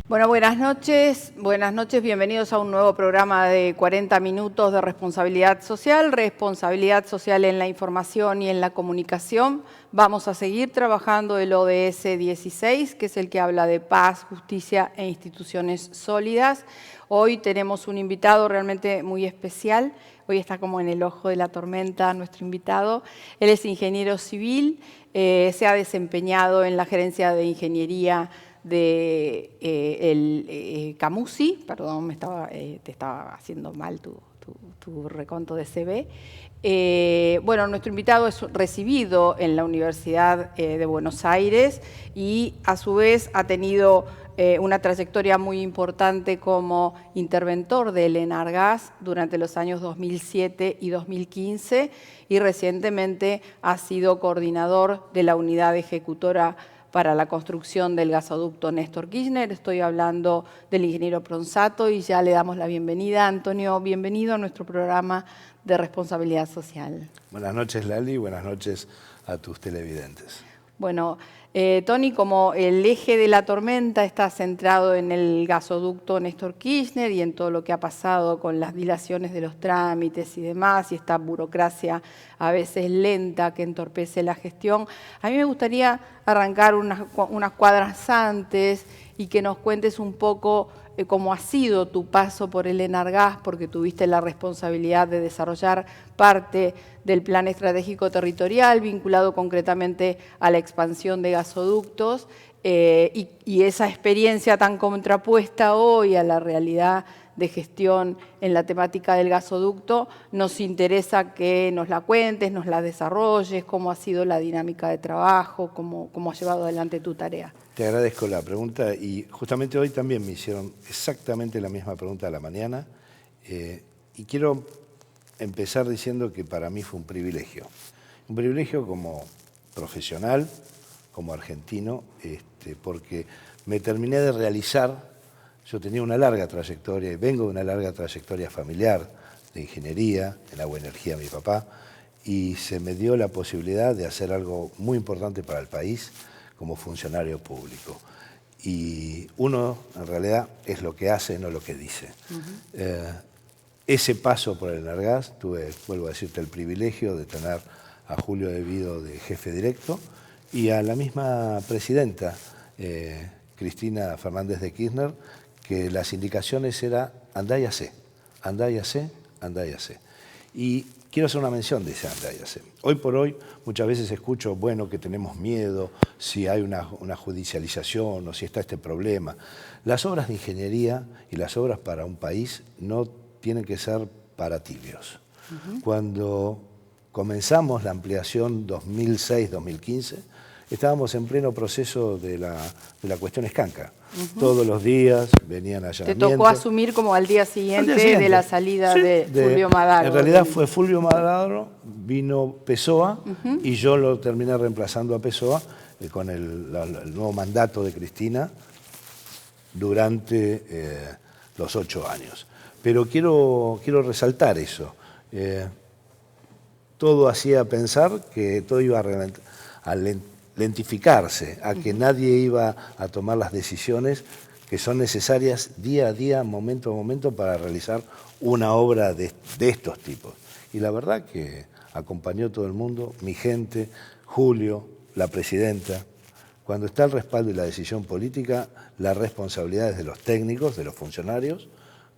Bueno, buenas noches, bienvenidos a un nuevo programa de 40 minutos de responsabilidad social en la información y en la comunicación. Vamos a seguir trabajando el ODS 16, que es el que habla de paz, justicia e instituciones sólidas. Hoy tenemos un invitado realmente muy especial. Hoy está como en el ojo de la tormenta nuestro invitado. Él es ingeniero civil, se ha desempeñado en la gerencia de ingeniería de Camusi, perdón, te estaba haciendo mal tu reconto de CV. Bueno, nuestro invitado es recibido en la Universidad de Buenos Aires y a su vez ha tenido una trayectoria muy importante como interventor del ENARGAS durante los años 2007 y 2015 y recientemente ha sido coordinador de la unidad ejecutora para la construcción del gasoducto Néstor Kirchner. Estoy hablando del ingeniero Pronsato y ya le damos la bienvenida. Antonio, bienvenido a nuestro programa de responsabilidad social. Buenas noches, Lali, buenas noches a tus televidentes. Bueno, Tony, como el eje de la tormenta está centrado en el gasoducto Néstor Kirchner y en todo lo que ha pasado con las dilaciones de los trámites y demás, y esta burocracia a veces lenta que entorpece la gestión, a mí me gustaría arrancar unas cuadras antes y que nos cuentes un poco cómo ha sido tu paso por el ENARGAS, porque tuviste la responsabilidad de desarrollar parte del Plan Estratégico Territorial vinculado concretamente a la expansión de gasoductos y esa experiencia tan contrapuesta hoy a la realidad de gestión en la temática del gasoducto, nos interesa que nos la cuentes, nos la desarrolles, cómo ha sido la dinámica de trabajo, cómo has llevado adelante tu tarea. Te agradezco la pregunta y justamente hoy también me hicieron exactamente la misma pregunta a la mañana y quiero empezar diciendo que para mí fue un privilegio como profesional, como argentino, porque me terminé de realizar. Yo tenía una larga trayectoria y vengo de una larga trayectoria familiar de ingeniería, en agua y energía mi papá, y se me dio la posibilidad de hacer algo muy importante para el país como funcionario público. Y uno, en realidad, es lo que hace, no lo que dice. Ese paso por el ENARGAS, tuve, vuelvo a decirte, el privilegio de tener a Julio De Vido de jefe directo y a la misma presidenta, Cristina Fernández de Kirchner, que las indicaciones eran andá y hacé, andá y hacé, andá y hacé. Y quiero hacer una mención de ese andá y hacé. Hoy por hoy muchas veces escucho, bueno, que tenemos miedo, si hay una judicialización o si está este problema. Las obras de ingeniería y las obras para un país no tienen que ser para tibios. Cuando comenzamos la ampliación 2006-2015, estábamos en pleno proceso de la cuestión Escanca. Todos los días venían allanamientos. Te tocó asumir como al día siguiente de la salida de Fulvio Madaro. En realidad fue Fulvio Madaro, vino Pessoa y yo lo terminé reemplazando a Pessoa con el nuevo mandato de Cristina durante los 8 años. Pero quiero resaltar eso. Todo hacía pensar que todo iba a lentificarse, a que nadie iba a tomar las decisiones que son necesarias día a día, momento a momento, para realizar una obra de estos tipos. Y la verdad que acompañó todo el mundo, mi gente, Julio, la presidenta. Cuando está el respaldo y la decisión política, la responsabilidad es de los técnicos, de los funcionarios,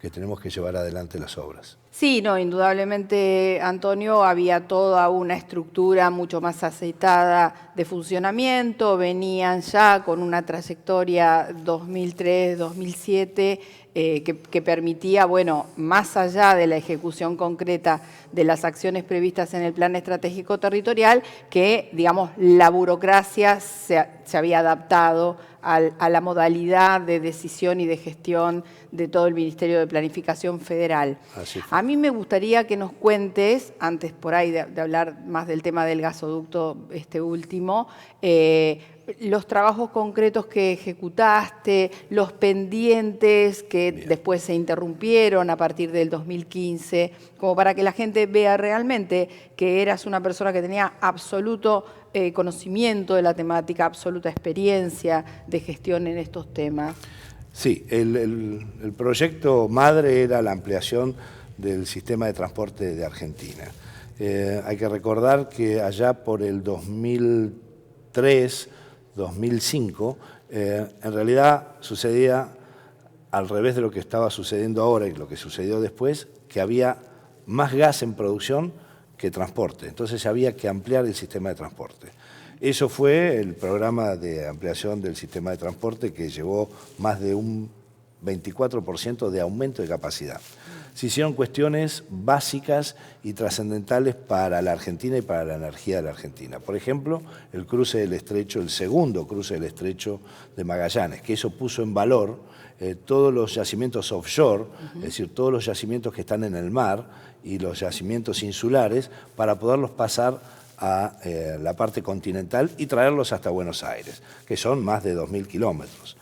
que tenemos que llevar adelante las obras. Sí, no, indudablemente, Antonio, había toda una estructura mucho más aceitada de funcionamiento, venían ya con una trayectoria 2003-2007 que permitía, bueno, más allá de la ejecución concreta de las acciones previstas en el Plan Estratégico Territorial, que, digamos, la burocracia se había adaptado a la modalidad de decisión y de gestión de todo el Ministerio de Planificación Federal. A mí me gustaría que nos cuentes, antes por ahí de hablar más del tema del gasoducto último, los trabajos concretos que ejecutaste, los pendientes que después se interrumpieron a partir del 2015, como para que la gente vea realmente que eras una persona que tenía absoluto conocimiento de la temática, absoluta experiencia de gestión en estos temas. Sí, el proyecto madre era la ampliación del sistema de transporte de Argentina. Hay que recordar que allá por el 2003, 2005, en realidad sucedía al revés de lo que estaba sucediendo ahora y lo que sucedió después, que había más gas en producción que transporte. Entonces había que ampliar el sistema de transporte. Eso fue el programa de ampliación del sistema de transporte que llevó más de un 24% de aumento de capacidad. Se hicieron cuestiones básicas y trascendentales para la Argentina y para la energía de la Argentina. Por ejemplo, el cruce del Estrecho, el segundo cruce del Estrecho de Magallanes, que eso puso en valor todos los yacimientos offshore, es decir, todos los yacimientos que están en el mar y los yacimientos insulares, para poderlos pasar a la parte continental y traerlos hasta Buenos Aires, que son más de 2.000 kilómetros.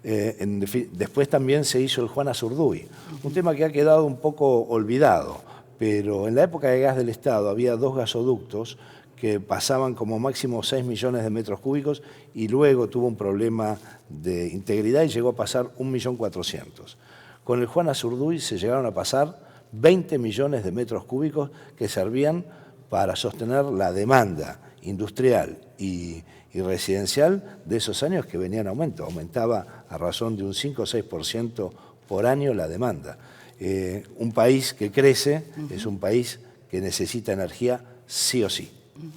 Después también se hizo el Juan Azurduy, un tema que ha quedado un poco olvidado, pero en la época de gas del Estado había 2 gasoductos que pasaban como máximo 6 millones de metros cúbicos y luego tuvo un problema de integridad y llegó a pasar 1.400.000. Con el Juan Azurduy se llegaron a pasar 20 millones de metros cúbicos que servían para sostener la demanda industrial y residencial de esos años que venía en aumento. Aumentaba a razón de un 5 o 6% por año la demanda. Un país que crece es un país que necesita energía sí o sí,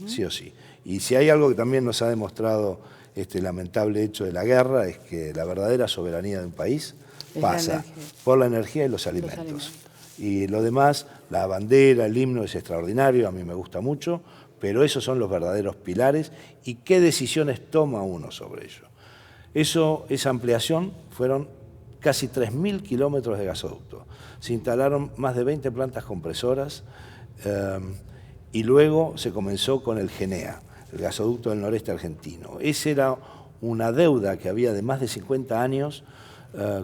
sí o sí. Y si hay algo que también nos ha demostrado este lamentable hecho de la guerra, es que la verdadera soberanía de un país pasa por la energía y los alimentos. Y lo demás, la bandera, el himno es extraordinario, a mí me gusta mucho, pero esos son los verdaderos pilares y qué decisiones toma uno sobre ello. Esa ampliación fueron casi 3.000 kilómetros de gasoducto. Se instalaron más de 20 plantas compresoras y luego se comenzó con el GENEA, el gasoducto del noreste argentino. Esa era una deuda que había de más de 50 años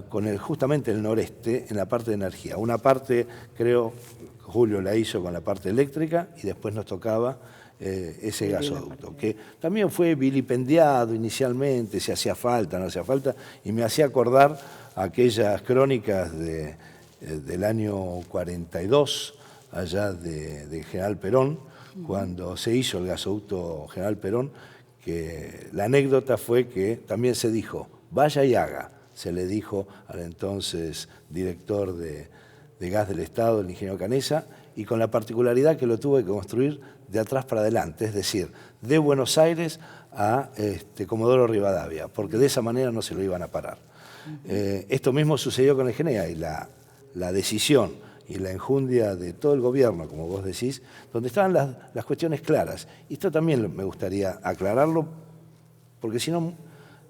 con justamente el noreste en la parte de energía. Una parte, creo, Julio la hizo con la parte eléctrica y después nos tocaba ese gasoducto, que también fue vilipendiado inicialmente, si hacía falta, no hacía falta, y me hacía acordar aquellas crónicas del año 42, allá de General Perón, cuando se hizo el gasoducto General Perón, que la anécdota fue que también se dijo, vaya y haga, se le dijo al entonces director de Gas del Estado, el ingeniero Canessa, y con la particularidad que lo tuvo que construir de atrás para adelante, es decir, de Buenos Aires a Comodoro Rivadavia, porque de esa manera no se lo iban a parar. Esto mismo sucedió con el GENEA y la decisión y la enjundia de todo el gobierno, como vos decís, donde estaban las cuestiones claras. Y esto también me gustaría aclararlo, porque si no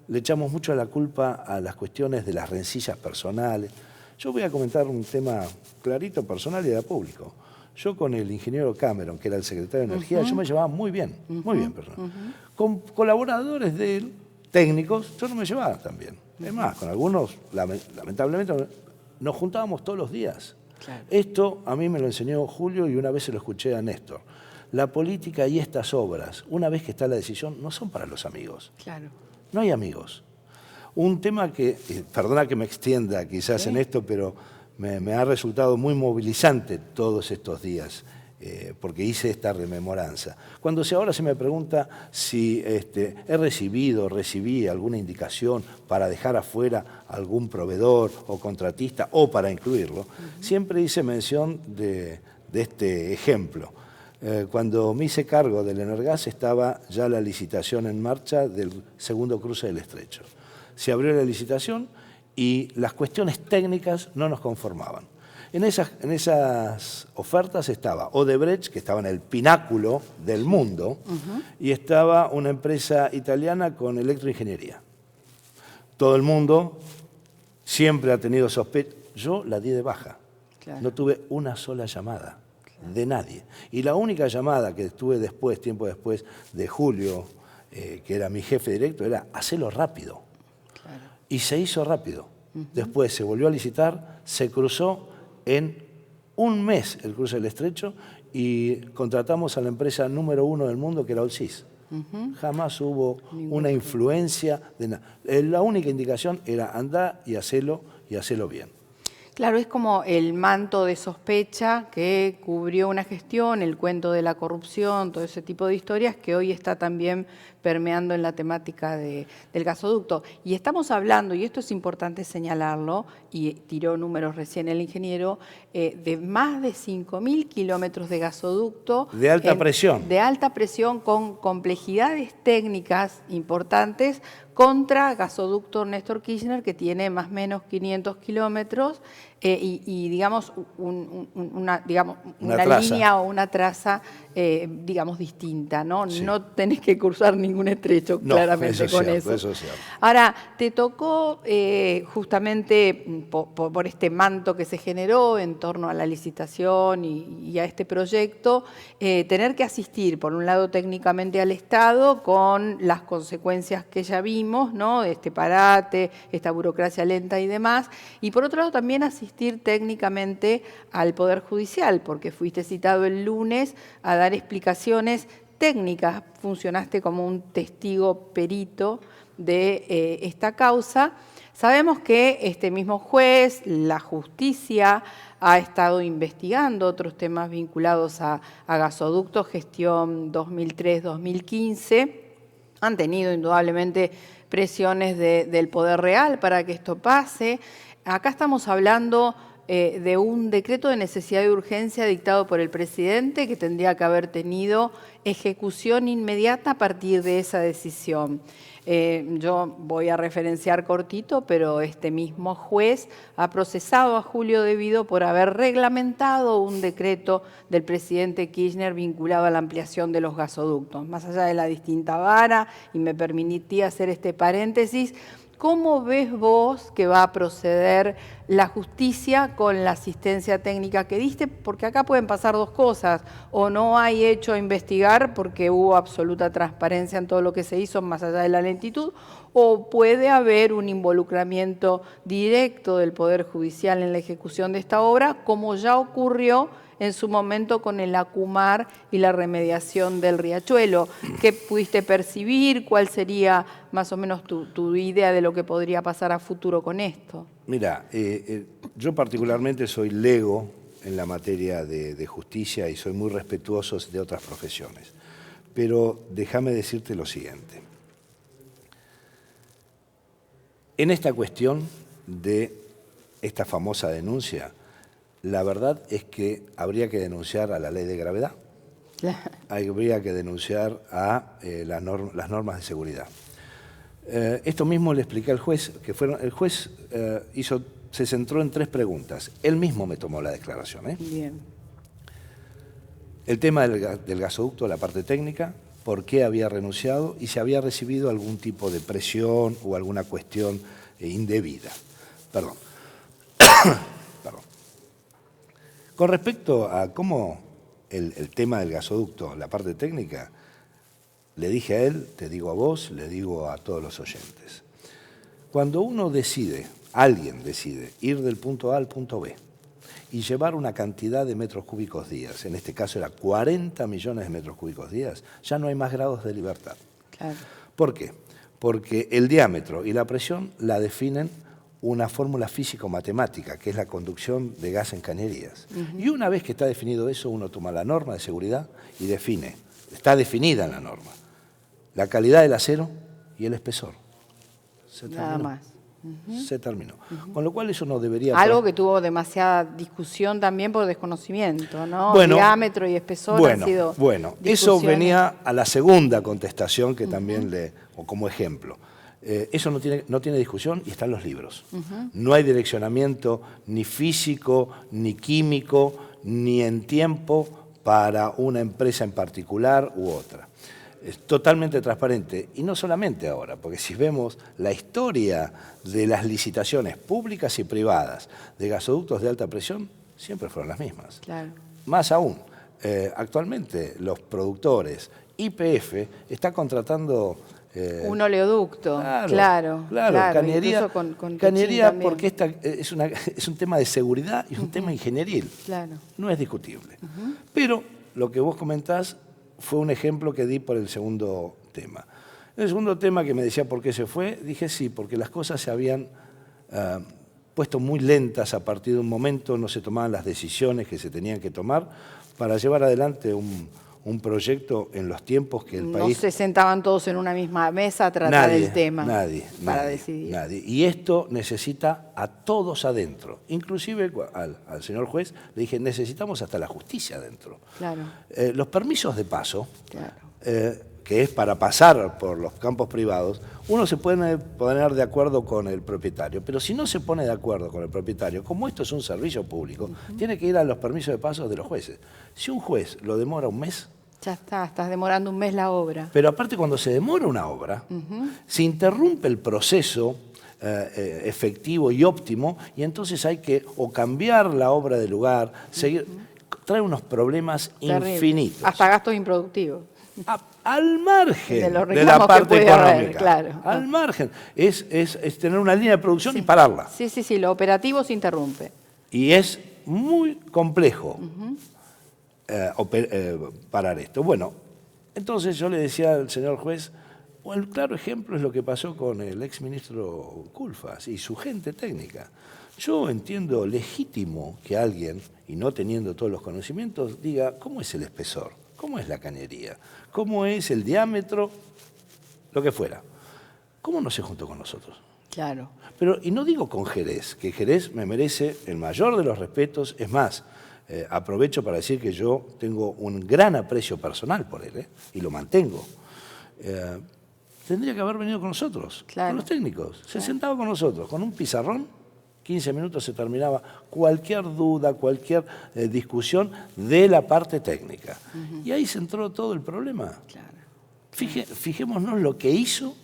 le echamos mucho la culpa a las cuestiones de las rencillas personales. Yo voy a comentar un tema clarito, personal y de público. Yo con el ingeniero Cameron, que era el secretario de Energía, yo me llevaba muy bien, perdón. Con colaboradores de él, técnicos, yo no me llevaba tan bien. Es más, con algunos, lamentablemente, nos juntábamos todos los días. Claro. Esto a mí me lo enseñó Julio y una vez se lo escuché a Néstor. La política y estas obras, una vez que está la decisión, no son para los amigos. Claro. No hay amigos. Un tema que, perdona que me extienda quizás en esto, pero me ha resultado muy movilizante todos estos días, porque hice esta rememoranza. Cuando ahora se me pregunta si recibí alguna indicación para dejar afuera algún proveedor o contratista o para incluirlo, siempre hice mención de este ejemplo. Cuando me hice cargo del Energas estaba ya la licitación en marcha del segundo cruce del Estrecho. Se abrió la licitación y las cuestiones técnicas no nos conformaban. En esas ofertas estaba Odebrecht, que estaba en el pináculo del mundo, y estaba una empresa italiana con electroingeniería. Todo el mundo siempre ha tenido sospecha. Yo la di de baja. Claro. No tuve una sola llamada de nadie. Y la única llamada que tuve después, tiempo después, de Julio, que era mi jefe directo, era hacerlo rápido. Claro. Y se hizo rápido. Después se volvió a licitar, se cruzó en un mes el cruce del Estrecho y contratamos a la empresa número 1 del mundo, que era Allseas. Jamás hubo una influencia de nada. La única indicación era andar y hacerlo bien. Claro, es como el manto de sospecha que cubrió una gestión, el cuento de la corrupción, todo ese tipo de historias que hoy está también permeando en la temática del gasoducto. Y estamos hablando, y esto es importante señalarlo, y tiró números recién el ingeniero, de más de 5.000 kilómetros de gasoducto. De alta presión. De alta presión con complejidades técnicas importantes contra gasoducto Néstor Kirchner, que tiene más o menos 500 kilómetros y digamos, una línea o una traza, digamos, distinta, ¿no? Sí. No tenés que cruzar ningún estrecho, no, claramente, eso con eso. Eso es cierto. Ahora, te tocó justamente por este manto que se generó en torno a la licitación y a este proyecto, tener que asistir, por un lado, técnicamente al Estado, con las consecuencias que ya vimos, ¿no? Este parate, esta burocracia lenta y demás, y por otro lado también asistir técnicamente al Poder Judicial, porque fuiste citado el lunes a dar explicaciones técnicas, funcionaste como un testigo perito de esta causa. Sabemos que este mismo juez, la justicia, ha estado investigando otros temas vinculados a gasoductos, gestión 2003-2015, han tenido indudablemente presiones del Poder Real para que esto pase. Acá estamos hablando de un decreto de necesidad y urgencia dictado por el presidente que tendría que haber tenido ejecución inmediata a partir de esa decisión. Yo voy a referenciar cortito, pero este mismo juez ha procesado a Julio De Vido por haber reglamentado un decreto del presidente Kirchner vinculado a la ampliación de los gasoductos. Más allá de la distinta vara, y me permití hacer este paréntesis, ¿cómo ves vos que va a proceder la justicia con la asistencia técnica que diste? Porque acá pueden pasar dos cosas, o no hay hecho a investigar porque hubo absoluta transparencia en todo lo que se hizo más allá de la lentitud, o puede haber un involucramiento directo del Poder Judicial en la ejecución de esta obra, como ya ocurrió en su momento con el Acumar y la remediación del riachuelo. ¿Qué pudiste percibir? ¿Cuál sería más o menos tu idea de lo que podría pasar a futuro con esto? Mira, yo particularmente soy lego en la materia de justicia y soy muy respetuoso de otras profesiones. Pero déjame decirte lo siguiente. En esta cuestión de esta famosa denuncia, la verdad es que habría que denunciar a la ley de gravedad, habría que denunciar a las normas de seguridad. Esto mismo le expliqué al juez, el juez se centró en 3 preguntas. Él mismo me tomó la declaración. Bien. El tema del gasoducto, la parte técnica, por qué había renunciado y si había recibido algún tipo de presión o alguna cuestión indebida. Perdón. Con respecto a cómo el tema del gasoducto, la parte técnica, le dije a él, te digo a vos, le digo a todos los oyentes. Cuando uno decide, alguien decide, ir del punto A al punto B y llevar una cantidad de metros cúbicos días, en este caso era 40 millones de metros cúbicos días, ya no hay más grados de libertad. Claro. ¿Por qué? Porque el diámetro y la presión la definen una fórmula físico-matemática, que es la conducción de gas en cañerías. Y una vez que está definido eso, uno toma la norma de seguridad y define, está definida en la norma, la calidad del acero y el espesor. Se terminó. Nada más. Se terminó. Con lo cual eso no debería... Algo que tuvo demasiada discusión también por desconocimiento, ¿no? Bueno, diámetro y espesor han sido... Bueno, eso venía a la segunda contestación que también o como ejemplo. Eso no tiene discusión y está en los libros. No hay direccionamiento ni físico, ni químico, ni en tiempo para una empresa en particular u otra. Es totalmente transparente. Y no solamente ahora, porque si vemos la historia de las licitaciones públicas y privadas de gasoductos de alta presión, siempre fueron las mismas. Claro. Más aún, actualmente los productores, YPF, está contratando... un oleoducto, claro. Cañería, cañería porque es un tema de seguridad y un tema ingenieril. Claro. No es discutible. Pero lo que vos comentás fue un ejemplo que di por el segundo tema. El segundo tema que me decía por qué se fue, dije sí, porque las cosas se habían puesto muy lentas a partir de un momento, no se tomaban las decisiones que se tenían que tomar para llevar adelante un proyecto en los tiempos que el país... No se sentaban todos en una misma mesa a tratar el tema para decidir. Nadie. Y esto necesita a todos adentro. Inclusive al señor juez le dije, necesitamos hasta la justicia adentro. Claro. Los permisos de paso, Claro. que es para pasar por los campos privados, uno se puede poner de acuerdo con el propietario, pero si no se pone de acuerdo con el propietario, como esto es un servicio público, tiene que ir a los permisos de paso de los jueces. Si un juez lo demora un mes... Ya está, estás demorando un mes la obra. Pero aparte cuando se demora una obra, se interrumpe el proceso efectivo y óptimo, y entonces hay que o cambiar la obra de lugar, seguir... Trae unos problemas infinitos. Hasta gastos improductivos. Al margen de la parte económica. Haber, claro. Al margen. Es tener una línea de producción y pararla. Sí, lo operativo se interrumpe. Y es muy complejo parar esto. Bueno, entonces yo le decía al señor juez, el claro ejemplo es lo que pasó con el exministro Culfas y su gente técnica. Yo entiendo legítimo que alguien, y no teniendo todos los conocimientos, diga cómo es el espesor, cómo es la cañería, cómo es el diámetro, lo que fuera. ¿Cómo no se juntó con nosotros? Claro. Pero, y no digo con Jerez, que Jerez me merece el mayor de los respetos, es más, aprovecho para decir que yo tengo un gran aprecio personal por él, y lo mantengo. Tendría que haber venido con nosotros, con los técnicos. Se sentaba con nosotros, con un pizarrón, 15 minutos se terminaba cualquier duda, cualquier discusión de la parte técnica. Y ahí se entró todo el problema. Claro. Fijémonos lo que hizo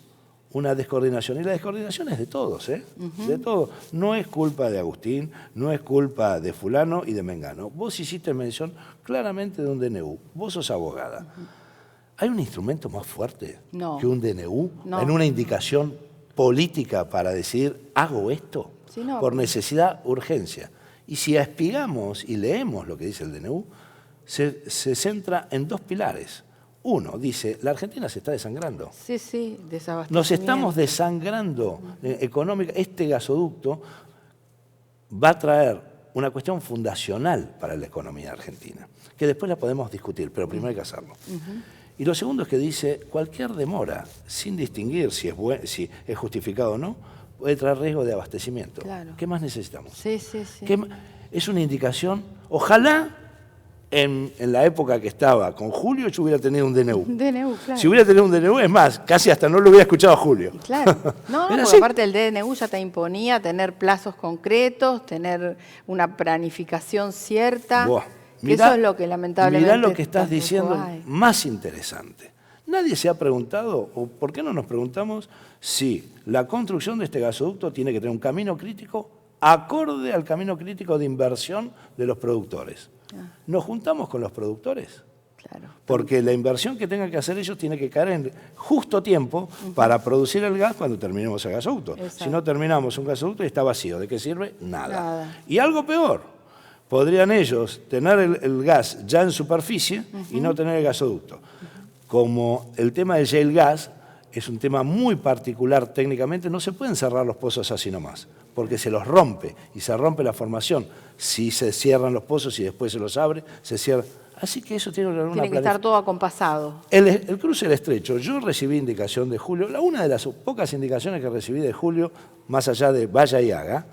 una descoordinación. Y la descoordinación es de todos, de todos. No es culpa de Agustín, no es culpa de fulano y de mengano. Vos hiciste mención claramente de un DNU. Vos sos abogada. ¿Hay un instrumento más fuerte que un DNU en una indicación política para decir, hago esto? Sí, no. Por necesidad, urgencia. Y si espigamos y leemos lo que dice el DNU, se centra en dos pilares. Uno, dice, la Argentina se está desangrando. Sí, desabastecimiento. Nos estamos desangrando económica. Este gasoducto va a traer una cuestión fundacional para la economía argentina, que después la podemos discutir, pero primero hay que hacerlo. Y lo segundo es que dice, cualquier demora, sin distinguir si es justificado o no, puede traer riesgo de abastecimiento. Claro. ¿Qué más necesitamos? Sí. Es una indicación, ojalá en la época que estaba con Julio yo hubiera tenido un DNU. Un DNU, claro. Si hubiera tenido un DNU, es más, casi hasta no lo hubiera escuchado a Julio. Claro. No, porque aparte el DNU ya te imponía tener plazos concretos, tener una planificación cierta. Mirá, eso es lo que lamentablemente... Mirá lo que estás diciendo más interesante. Nadie se ha preguntado, o por qué no nos preguntamos, si la construcción de este gasoducto tiene que tener un camino crítico acorde al camino crítico de inversión de los productores. ¿Nos juntamos con los productores? Claro. Porque la inversión que tengan que hacer ellos tiene que caer en justo tiempo para producir el gas cuando terminemos el gasoducto. Exacto. Si no terminamos un gasoducto y está vacío, ¿de qué sirve? Nada. Y algo peor, podrían ellos tener el gas ya en superficie y no tener el gasoducto. Como el tema del shale gas es un tema muy particular técnicamente, no se pueden cerrar los pozos así nomás, porque se los rompe y se rompe la formación. Si se cierran los pozos y después se los abre, se cierra. Así que eso tiene que estar todo acompasado. El cruce del estrecho, yo recibí indicación de Julio, una de las pocas indicaciones que recibí de Julio, más allá de vaya y haga,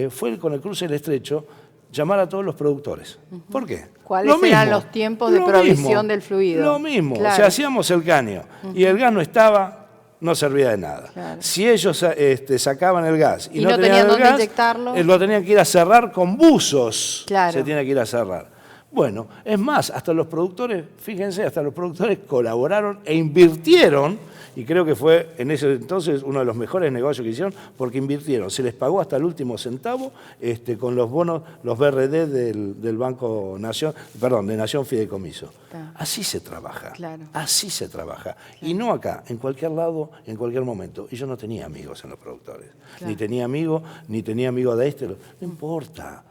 fue con el cruce del estrecho llamar a todos los productores. ¿Por qué? ¿Cuáles eran los tiempos de provisión del fluido? Lo mismo. Claro. O sea, hacíamos el caño y el gas no estaba, no servía de nada. Claro. Si ellos sacaban el gas y no tenían dónde gas, inyectarlo, lo tenían que ir a cerrar con buzos. Claro. Se tiene que ir a cerrar. Bueno, es más, hasta los productores, fíjense, hasta los productores colaboraron e invirtieron, y creo que fue en ese entonces uno de los mejores negocios que hicieron, porque invirtieron, se les pagó hasta el último centavo con los bonos, los BRD del Banco Nación, perdón, de Nación Fideicomiso. Así se trabaja, así se trabaja. Y no acá, en cualquier lado, en cualquier momento. Y yo no tenía amigos en los productores, ni tenía amigos de este, no importa.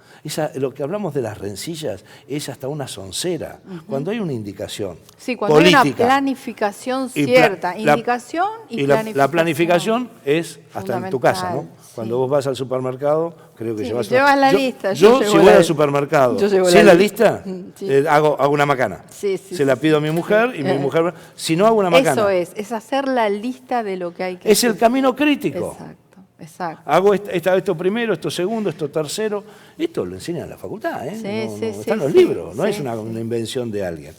Lo que hablamos de las rencillas, esas hasta una soncera. Cuando hay una indicación Sí, cuando política, hay una planificación cierta, indicación y planificación. La planificación es hasta en tu casa, ¿no? Fundamental, Cuando sí. vos vas al supermercado, creo que Sí, llevas llevas la lista. Yo llevo si voy la- al supermercado, yo llevo sin la lista, Sí. hago una macana. Sí, sí, Se la sí, pido a mi mujer y mi mujer... Si no hago una macana... Eso es hacer la lista de lo que hay que Es hacer. el camino crítico. Exacto, exacto. Hago esto primero, esto segundo, esto tercero. Esto lo enseñan en la facultad, ¿eh? Sí, sí, Está en los sí, libros, no sí, es una invención de alguien.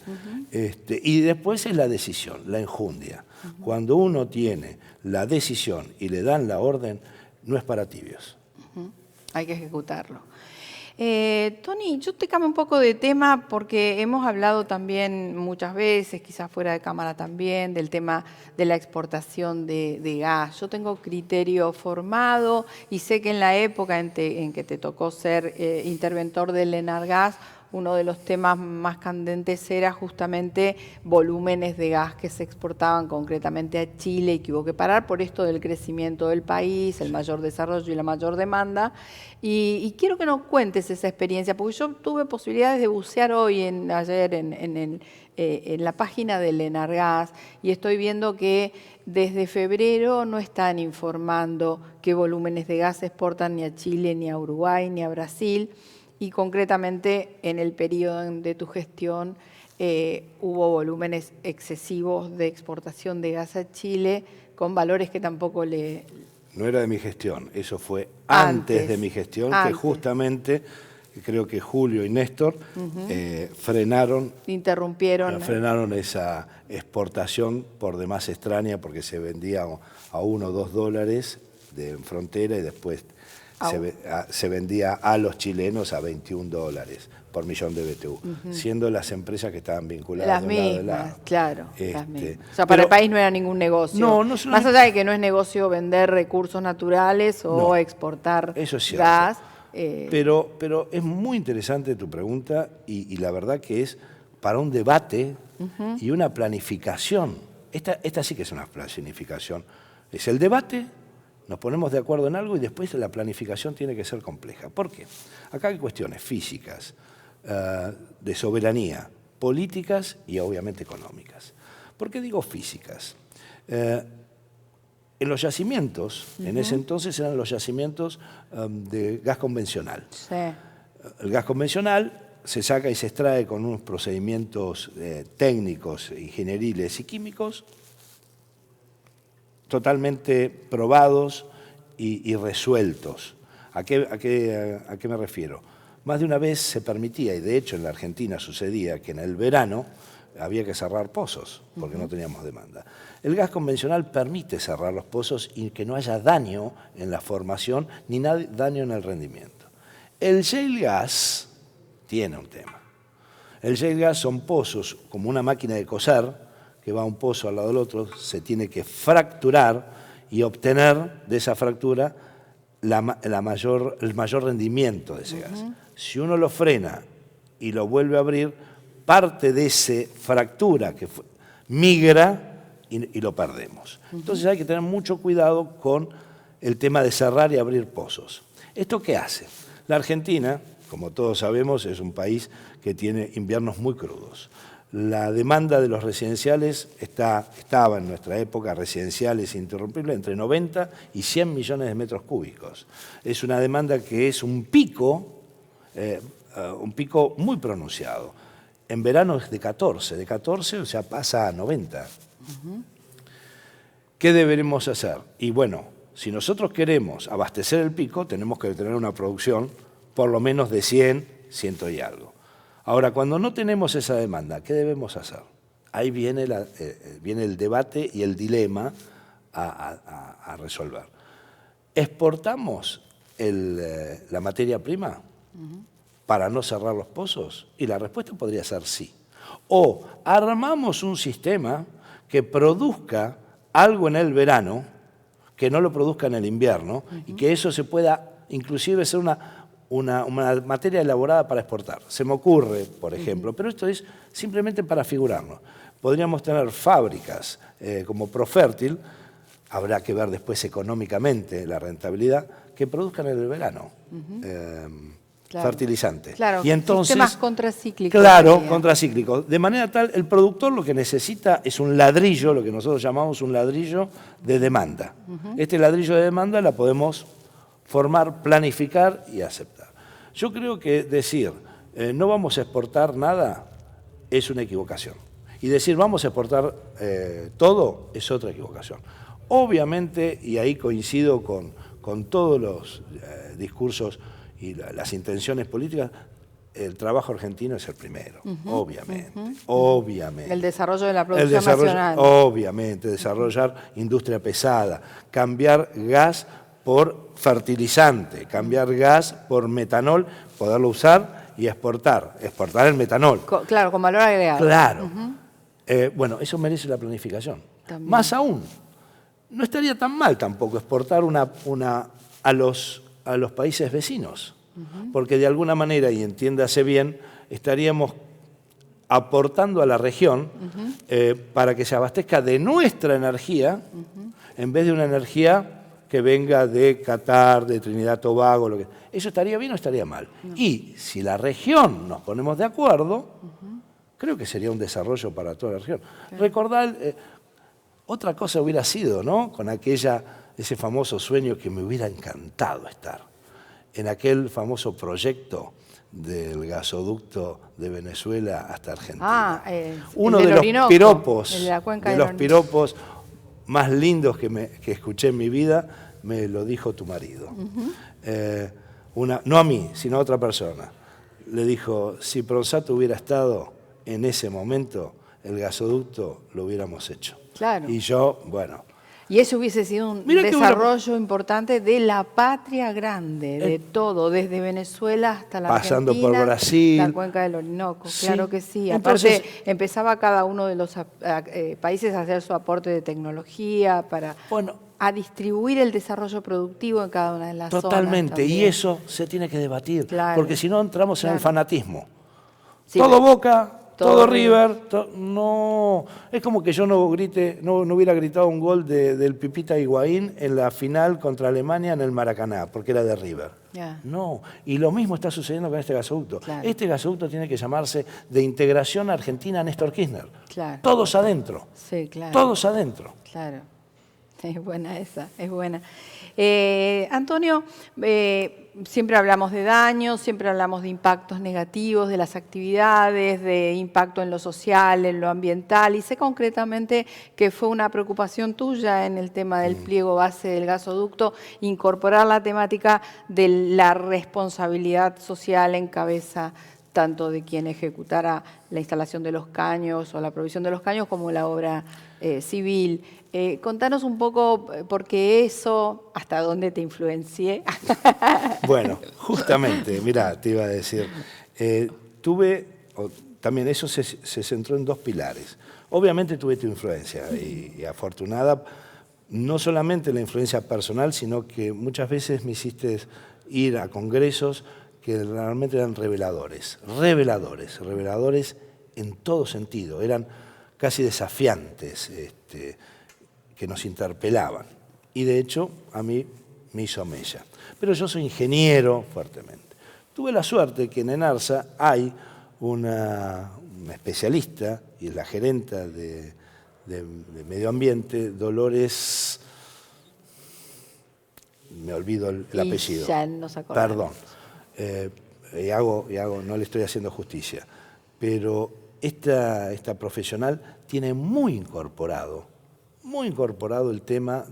Y después es la decisión, la enjundia. Cuando uno tiene la decisión y le dan la orden, no es para tibios. Hay que ejecutarlo. Tony, yo te cambio un poco de tema porque hemos hablado también muchas veces, quizás fuera de cámara también, del tema de la exportación de gas. Yo tengo criterio formado y sé que en la época en que te tocó ser interventor del Enargas, uno de los temas más candentes era justamente volúmenes de gas que se exportaban concretamente a Chile y que hubo que parar por esto del crecimiento del país, el mayor desarrollo y la mayor demanda. Y quiero que nos cuentes esa experiencia, porque yo tuve posibilidades de bucear ayer en la página del Enargas y estoy viendo que desde febrero no están informando qué volúmenes de gas se exportan ni a Chile, ni a Uruguay, ni a Brasil. Y concretamente en el periodo de tu gestión hubo volúmenes excesivos de exportación de gas a Chile con valores que tampoco le... No era de mi gestión, eso fue antes de mi gestión, que antes. justamente creo que Julio y Néstor frenaron esa exportación por demás extraña porque se vendía a $1 o $2 de frontera y después se vendía a los chilenos a $21 por millón de BTU, siendo las empresas que estaban vinculadas Las de un lado y del mismas, lado. claro. Las mismas. O sea, pero para el país no era ningún negocio. No Más allá de que no es negocio vender recursos naturales o exportar eso es cierto. gas. Pero es muy interesante tu pregunta y la verdad que es para un debate y una planificación. Esta sí que es una planificación. Es el debate, nos ponemos de acuerdo en algo y después la planificación tiene que ser compleja. ¿Por qué? Acá hay cuestiones físicas, de soberanía, políticas y obviamente económicas. ¿Por qué digo físicas? En los yacimientos, en ese entonces eran los yacimientos de gas convencional. Sí. El gas convencional se saca y se extrae con unos procedimientos técnicos, ingenieriles y químicos totalmente probados y resueltos. ¿A qué me refiero? Más de una vez se permitía, y de hecho en la Argentina sucedía, que en el verano había que cerrar pozos porque no teníamos demanda. El gas convencional permite cerrar los pozos y que no haya daño en la formación ni daño en el rendimiento. El shale gas tiene un tema. El shale gas son pozos como una máquina de coser que va un pozo al lado del otro, se tiene que fracturar y obtener de esa fractura el mayor rendimiento de ese gas. Si uno lo frena y lo vuelve a abrir, parte de esa fractura que migra y lo perdemos. Entonces hay que tener mucho cuidado con el tema de cerrar y abrir pozos. ¿Esto qué hace? La Argentina, como todos sabemos, es un país que tiene inviernos muy crudos. La demanda de los residenciales estaba en nuestra época, residenciales interrumpibles, entre 90 y 100 millones de metros cúbicos. Es una demanda que es un pico muy pronunciado. En verano es de 14, o sea, pasa a 90. ¿Qué deberemos hacer? Y bueno, si nosotros queremos abastecer el pico, tenemos que tener una producción por lo menos de 100 y algo. Ahora, cuando no tenemos esa demanda, ¿qué debemos hacer? Ahí viene el debate y el dilema a resolver. ¿Exportamos la materia prima para no cerrar los pozos? Y la respuesta podría ser sí. O armamos un sistema que produzca algo en el verano, que no lo produzca en el invierno, y que eso se pueda inclusive ser una materia elaborada para exportar. Se me ocurre, por ejemplo, pero esto es simplemente para figurarnos. Podríamos tener fábricas como Profértil, habrá que ver después económicamente la rentabilidad, que produzcan en el verano. Claro. fertilizante. Claro, Y entonces, sistemas contracíclicos. claro, sería. contracíclicos. De manera tal, el productor lo que necesita es un ladrillo, lo que nosotros llamamos un ladrillo de demanda. Este ladrillo de demanda la podemos formar, planificar y aceptar. Yo creo que decir no vamos a exportar nada es una equivocación. Y decir vamos a exportar todo es otra equivocación. Obviamente, y ahí coincido con todos los discursos y las intenciones políticas, el trabajo argentino es el primero, obviamente. El desarrollo de la producción nacional. Obviamente, desarrollar industria pesada, cambiar gas por fertilizante, cambiar gas por metanol, poderlo usar y exportar el metanol. Claro, con valor agregado. Claro. Bueno, eso merece la planificación. También. Más aún, no estaría tan mal tampoco exportar a los países vecinos, porque de alguna manera, y entiéndase bien, estaríamos aportando a la región para que se abastezca de nuestra energía en vez de una energía que venga de Qatar, de Trinidad Tobago. ¿Eso estaría bien o estaría mal? No. Y si la región nos ponemos de acuerdo, creo que sería un desarrollo para toda la región. Claro. Recordar, otra cosa hubiera sido, ¿no? Con ese famoso sueño que me hubiera encantado estar, en aquel famoso proyecto del gasoducto de Venezuela hasta Argentina. Uno de los piropos más lindos que escuché en mi vida, me lo dijo tu marido. No a mí, sino a otra persona. Le dijo, si Pronsato hubiera estado en ese momento, el gasoducto lo hubiéramos hecho. Claro. Y yo, bueno... Y eso hubiese sido un desarrollo importante de la patria grande, de todo, desde Venezuela hasta la pasando Argentina, por Brasil, la cuenca del Orinoco, sí. Claro que sí. Entonces, aparte, empezaba cada uno de los países a hacer su aporte de tecnología para a distribuir el desarrollo productivo en cada una de las zonas. Totalmente, y eso se tiene que debatir, porque si no entramos en el fanatismo. Sí, todo Boca... Todo River, no, es como que yo no hubiera gritado un gol del Pipita Higuaín en la final contra Alemania en el Maracaná, porque era de River. Yeah. No, y lo mismo está sucediendo con este gasoducto. Claro. Este gasoducto tiene que llamarse de Integración Argentina Néstor Kirchner. Claro. Todos adentro. Sí, claro. Todos adentro. Claro. Es buena esa, es buena. Antonio, siempre hablamos de daños, siempre hablamos de impactos negativos de las actividades, de impacto en lo social, en lo ambiental, y sé concretamente que fue una preocupación tuya en el tema del pliego base del gasoducto, incorporar la temática de la responsabilidad social en cabeza tanto de quien ejecutara la instalación de los caños o la provisión de los caños como la obra civil. Contanos un poco por qué eso, hasta dónde te influencié. Bueno, justamente, mirá, te iba a decir, también eso se centró en dos pilares. Obviamente tuve tu influencia y afortunada, no solamente la influencia personal, sino que muchas veces me hiciste ir a congresos que realmente eran reveladores en todo sentido, eran casi desafiantes, que nos interpelaban. Y de hecho, a mí me hizo mella. Pero yo soy ingeniero fuertemente. Tuve la suerte que en ENARSA hay una especialista, y es la gerenta de Medio Ambiente, Dolores, me olvido el apellido. Ya nos acordamos. Perdón, no le estoy haciendo justicia, pero esta profesional tiene muy incorporado el tema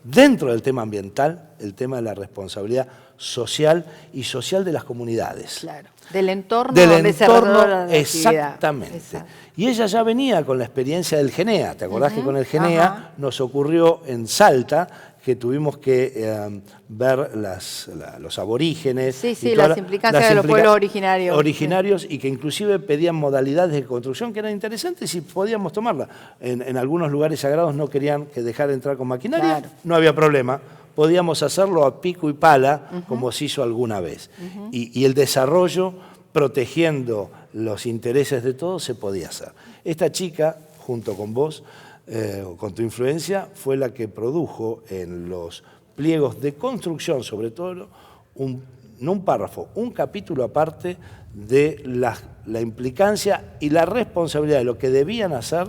dentro del tema ambiental, el tema de la responsabilidad social y social de las comunidades. Claro, del entorno donde se desarrolla la actividad. Exactamente. Exacto. Y ella ya venía con la experiencia del GENEA. ¿Te acordás que con el GENEA nos ocurrió en Salta que tuvimos que ver los aborígenes? Sí, las implicancias de los pueblos originarios. Y que inclusive pedían modalidades de construcción que eran interesantes y podíamos tomarlas. En algunos lugares sagrados no querían que dejara entrar con maquinaria, no había problema. Podíamos hacerlo a pico y pala, como se hizo alguna vez. Y el desarrollo, protegiendo los intereses de todos, se podía hacer. Esta chica, junto con vos, con tu influencia, fue la que produjo en los pliegos de construcción, sobre todo, no un párrafo, un capítulo aparte de la implicancia y la responsabilidad de lo que debían hacer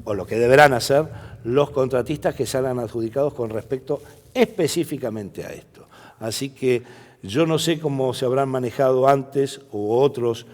o lo que deberán hacer los contratistas que salgan adjudicados con respecto específicamente a esto. Así que yo no sé cómo se habrán manejado antes u otras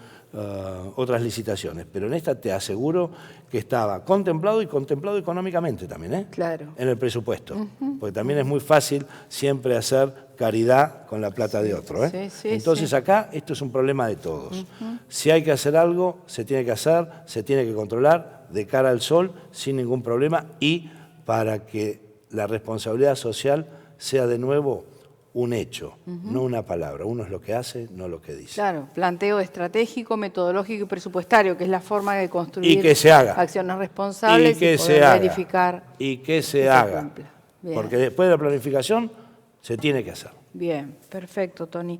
licitaciones, pero en esta te aseguro que estaba contemplado y contemplado económicamente también, ¿eh? Claro. En el presupuesto, porque también es muy fácil siempre hacer caridad con la plata de otro, ¿eh? Sí, sí, Entonces sí. acá esto es un problema de todos. Si hay que hacer algo, se tiene que hacer, se tiene que controlar de cara al sol sin ningún problema y para que la responsabilidad social sea de nuevo un hecho, no una palabra. Uno es lo que hace, no lo que dice. Claro, planteo estratégico, metodológico y presupuestario, que es la forma de construir Y que se haga. acciones responsables Y que poder se haga. verificar Y que se se haga. cumpla. Bien. Porque después de la planificación se tiene que hacer. Bien, perfecto, Tony.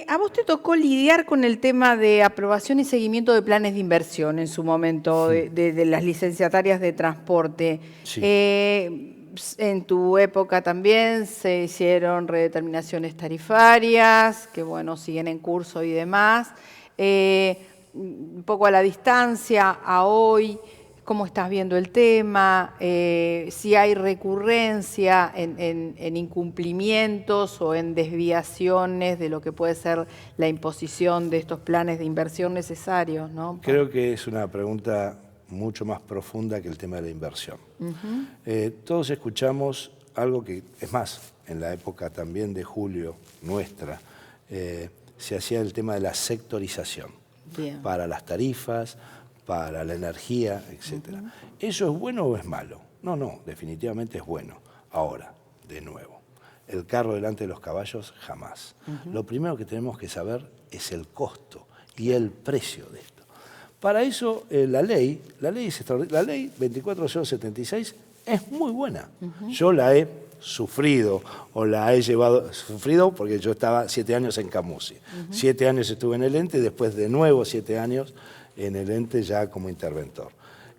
A vos te tocó lidiar con el tema de aprobación y seguimiento de planes de inversión en su momento, de las licenciatarias de transporte. Sí. En tu época también se hicieron redeterminaciones tarifarias, que bueno, siguen en curso y demás. Un poco a la distancia, a hoy, ¿cómo estás viendo el tema? Si hay recurrencia en incumplimientos o en desviaciones de lo que puede ser la imposición de estos planes de inversión necesarios, ¿no? Creo que es una pregunta mucho más profunda que el tema de la inversión. Todos escuchamos algo que, es más, en la época también de Julio, nuestra, se hacía el tema de la sectorización. Bien. Para las tarifas, para la energía, etc. ¿Eso es bueno o es malo? No, no, definitivamente es bueno. Ahora, de nuevo, el carro delante de los caballos, jamás. Lo primero que tenemos que saber es el costo y el precio de esto. Para eso, la ley 24076 es muy buena. Yo la he sufrido o la he sufrido porque yo estaba 7 años en Camusi. 7 años estuve en el ente y después de nuevo 7 años en el ente ya como interventor.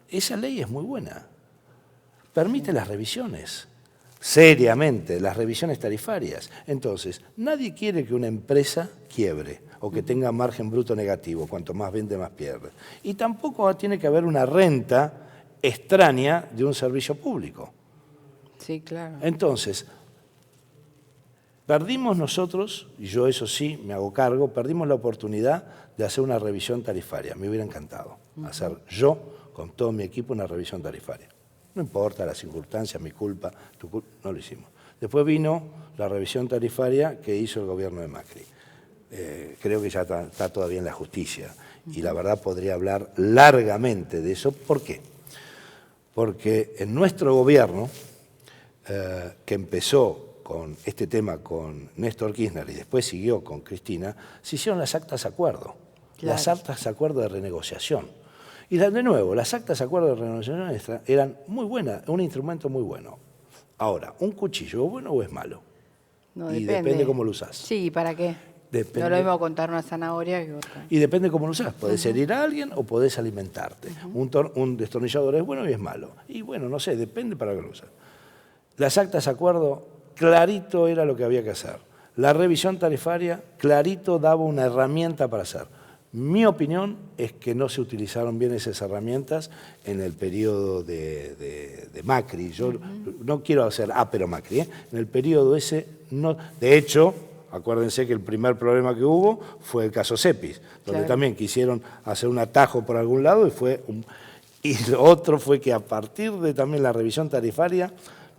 Esa ley es muy buena. Permite las revisiones, seriamente, las revisiones tarifarias. Entonces, nadie quiere que una empresa quiebre o que tenga margen bruto negativo, cuanto más vende, más pierde. Y tampoco tiene que haber una renta extraña de un servicio público. Sí, claro. Entonces, perdimos nosotros, y yo eso sí me hago cargo, perdimos la oportunidad de hacer una revisión tarifaria. Me hubiera encantado hacer yo, con todo mi equipo, una revisión tarifaria. No importa las circunstancias, mi culpa, tu culpa, no lo hicimos. Después vino la revisión tarifaria que hizo el gobierno de Macri. Creo que ya está todavía en la justicia y la verdad podría hablar largamente de eso. ¿Por qué? Porque en nuestro gobierno, que empezó con este tema con Néstor Kirchner y después siguió con Cristina, se hicieron las actas acuerdo, Claro. las actas acuerdo de renegociación. Y de nuevo, las actas acuerdo de renegociación eran muy buenas, un instrumento muy bueno. Ahora, ¿un cuchillo es bueno o es malo? No, Y depende cómo lo usás. Sí, ¿para qué? Depende. No lo mismo contar una zanahoria que otra. Y depende cómo lo usás. Podés herir a alguien o podés alimentarte. Un destornillador es bueno y es malo. Y bueno, no sé, depende para qué lo usás. Las actas acuerdo, clarito era lo que había que hacer. La revisión tarifaria, clarito daba una herramienta para hacer. Mi opinión es que no se utilizaron bien esas herramientas en el periodo de Macri. Yo no quiero hacer pero Macri, ¿eh? En el periodo ese, no. De hecho, acuérdense que el primer problema que hubo fue el caso Cepis, donde Claro. también quisieron hacer un atajo por algún lado y lo otro fue que a partir de también la revisión tarifaria,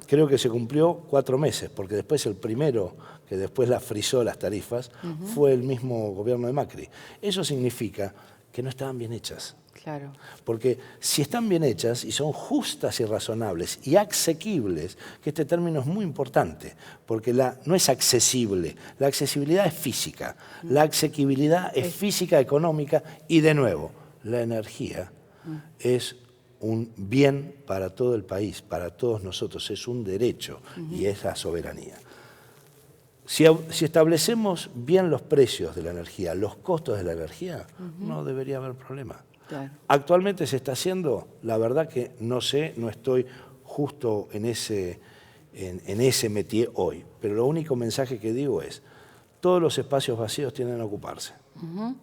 creo que se cumplió 4 meses, porque después el primero que después la frizó las tarifas fue el mismo gobierno de Macri. Eso significa que no estaban bien hechas. Claro. Porque si están bien hechas y son justas y razonables y asequibles, que este término es muy importante, porque no es accesible, la accesibilidad es física, la asequibilidad es física, económica y de nuevo, la energía es un bien para todo el país, para todos nosotros, es un derecho y es la soberanía. Si establecemos bien los precios de la energía, los costos de la energía, no debería haber problema. Claro. Actualmente se está haciendo, la verdad que no sé, no estoy justo en ese métier hoy. Pero lo único mensaje que digo es, todos los espacios vacíos tienden a ocuparse.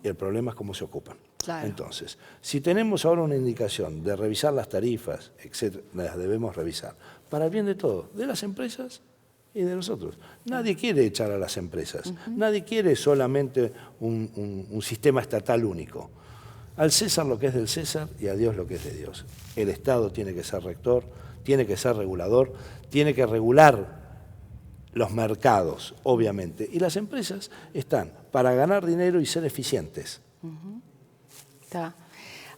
Y el problema es cómo se ocupan. Claro. Entonces, si tenemos ahora una indicación de revisar las tarifas, etcétera, las debemos revisar, para el bien de todos, de las empresas y de nosotros. Nadie quiere echar a las empresas, nadie quiere solamente un sistema estatal único. Al César lo que es del César y a Dios lo que es de Dios. El Estado tiene que ser rector, tiene que ser regulador, tiene que regular los mercados, obviamente. Y las empresas están para ganar dinero y ser eficientes. Está.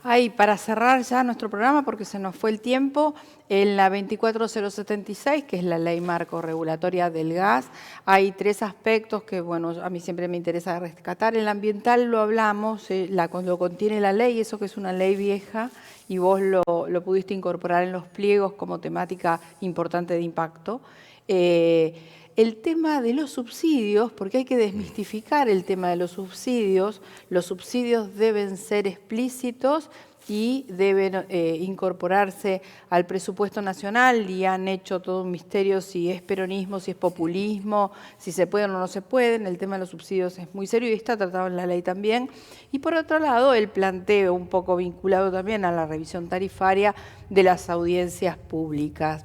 Ay, para cerrar ya nuestro programa, porque se nos fue el tiempo, en la 24076, que es la ley marco regulatoria del gas, hay 3 aspectos que, bueno, a mí siempre me interesa rescatar. El ambiental lo hablamos, lo contiene la ley, eso que es una ley vieja, y vos lo pudiste incorporar en los pliegos como temática importante de impacto. El tema de los subsidios, porque hay que desmistificar el tema de los subsidios deben ser explícitos y deben incorporarse al presupuesto nacional, y han hecho todo un misterio si es peronismo, si es populismo, si se pueden o no se pueden. El tema de los subsidios es muy serio y está tratado en la ley también. Y por otro lado, el planteo un poco vinculado también a la revisión tarifaria de las audiencias públicas.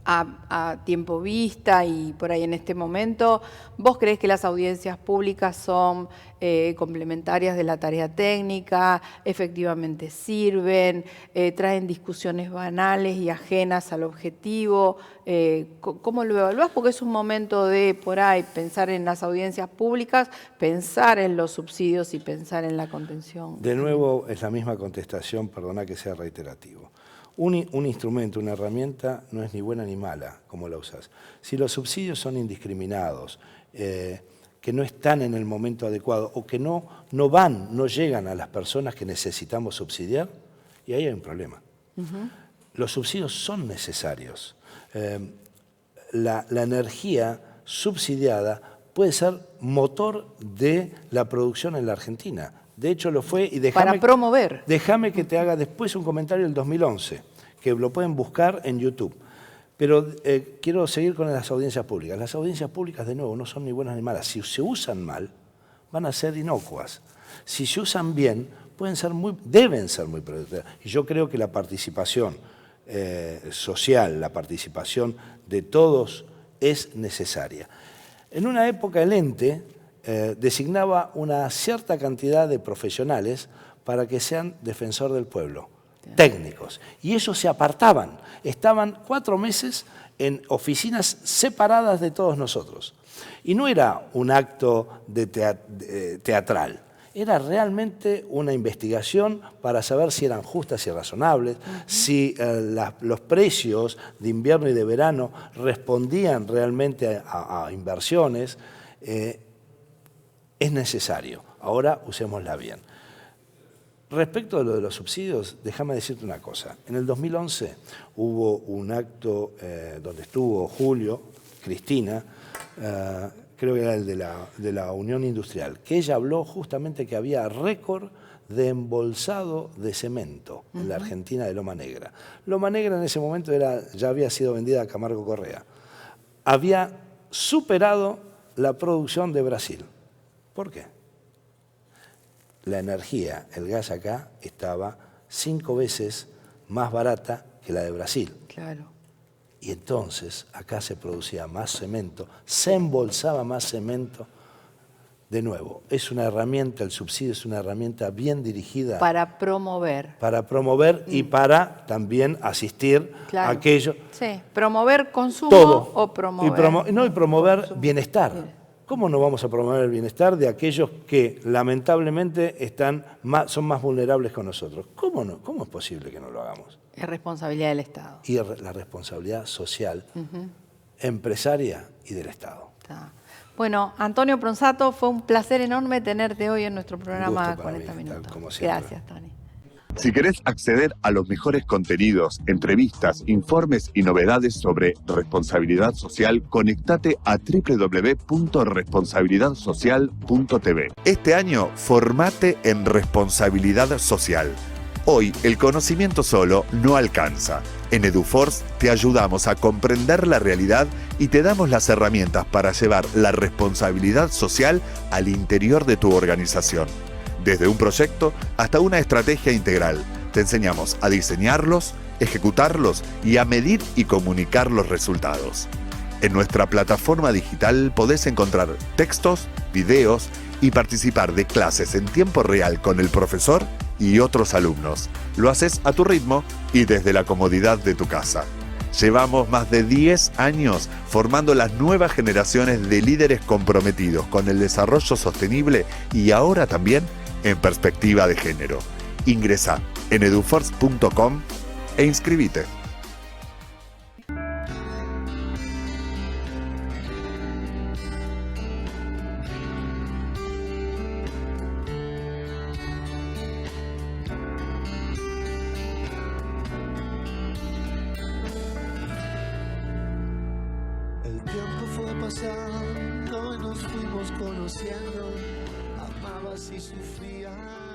A tiempo vista y por ahí en este momento, ¿vos creés que las audiencias públicas son complementarias de la tarea técnica, efectivamente sirven, traen discusiones banales y ajenas al objetivo? ¿Cómo lo evaluás? Porque es un momento de, por ahí, pensar en las audiencias públicas, pensar en los subsidios y pensar en la contención. De nuevo, es la misma contestación, perdona que sea reiterativo. Un instrumento, una herramienta, no es ni buena ni mala, como la usas. Si los subsidios son indiscriminados, que no están en el momento adecuado o que no llegan a las personas que necesitamos subsidiar, y ahí hay un problema. Los subsidios son necesarios. La energía subsidiada puede ser motor de la producción en la Argentina. De hecho, lo fue, y para promover. Déjame que te haga después un comentario del 2011, que lo pueden buscar en YouTube. Pero quiero seguir con las audiencias públicas. Las audiencias públicas, de nuevo, no son ni buenas ni malas. Si se usan mal, van a ser inocuas. Si se usan bien, deben ser muy productivas. Y yo creo que la participación social, la participación de todos es necesaria. En una época el ente designaba una cierta cantidad de profesionales para que sean defensor del pueblo, técnicos. Y ellos se apartaban, estaban 4 meses en oficinas separadas de todos nosotros. Y no era un acto teatral, era realmente una investigación para saber si eran justas y razonables, si los precios de invierno y de verano respondían realmente a inversiones. Es necesario. Ahora usémosla bien. Respecto de lo de los subsidios, déjame decirte una cosa. En el 2011 hubo un acto donde estuvo Julio, Cristina, creo que era el de la Unión Industrial, que ella habló justamente que había récord de embolsado de cemento en la Argentina de Loma Negra. Loma Negra en ese momento ya había sido vendida a Camargo Correa. Había superado la producción de Brasil. ¿Por qué? La energía, el gas acá, estaba 5 veces más barata que la de Brasil. Claro. Y entonces acá se producía más cemento, se embolsaba más cemento. De nuevo, es una herramienta, el subsidio es una herramienta bien dirigida. Para promover. Para promover y para también asistir a aquello. Sí, promover consumo todo. O promover. Y promover consumo. Bienestar. Bien. ¿Cómo no vamos a promover el bienestar de aquellos que lamentablemente son más vulnerables que nosotros? ¿Cómo no? ¿Cómo es posible que no lo hagamos? Es responsabilidad del Estado. Y la responsabilidad social, empresaria y del Estado. Está. Bueno, Antonio Pronsato, fue un placer enorme tenerte hoy en nuestro programa 40 Minutos. Gracias, Tony. Si querés acceder a los mejores contenidos, entrevistas, informes y novedades sobre responsabilidad social, conectate a www.responsabilidadsocial.tv. Este año, formate en responsabilidad social. Hoy, el conocimiento solo no alcanza. En EduForce te ayudamos a comprender la realidad y te damos las herramientas para llevar la responsabilidad social al interior de tu organización. Desde un proyecto hasta una estrategia integral, te enseñamos a diseñarlos, ejecutarlos y a medir y comunicar los resultados. En nuestra plataforma digital podés encontrar textos, videos y participar de clases en tiempo real con el profesor y otros alumnos. Lo haces a tu ritmo y desde la comodidad de tu casa. Llevamos más de 10 años formando las nuevas generaciones de líderes comprometidos con el desarrollo sostenible y ahora también en perspectiva de género. Ingresá en eduforce.com e inscribite. El tiempo fue pasando y nos fuimos conociendo, amabas y sufrías.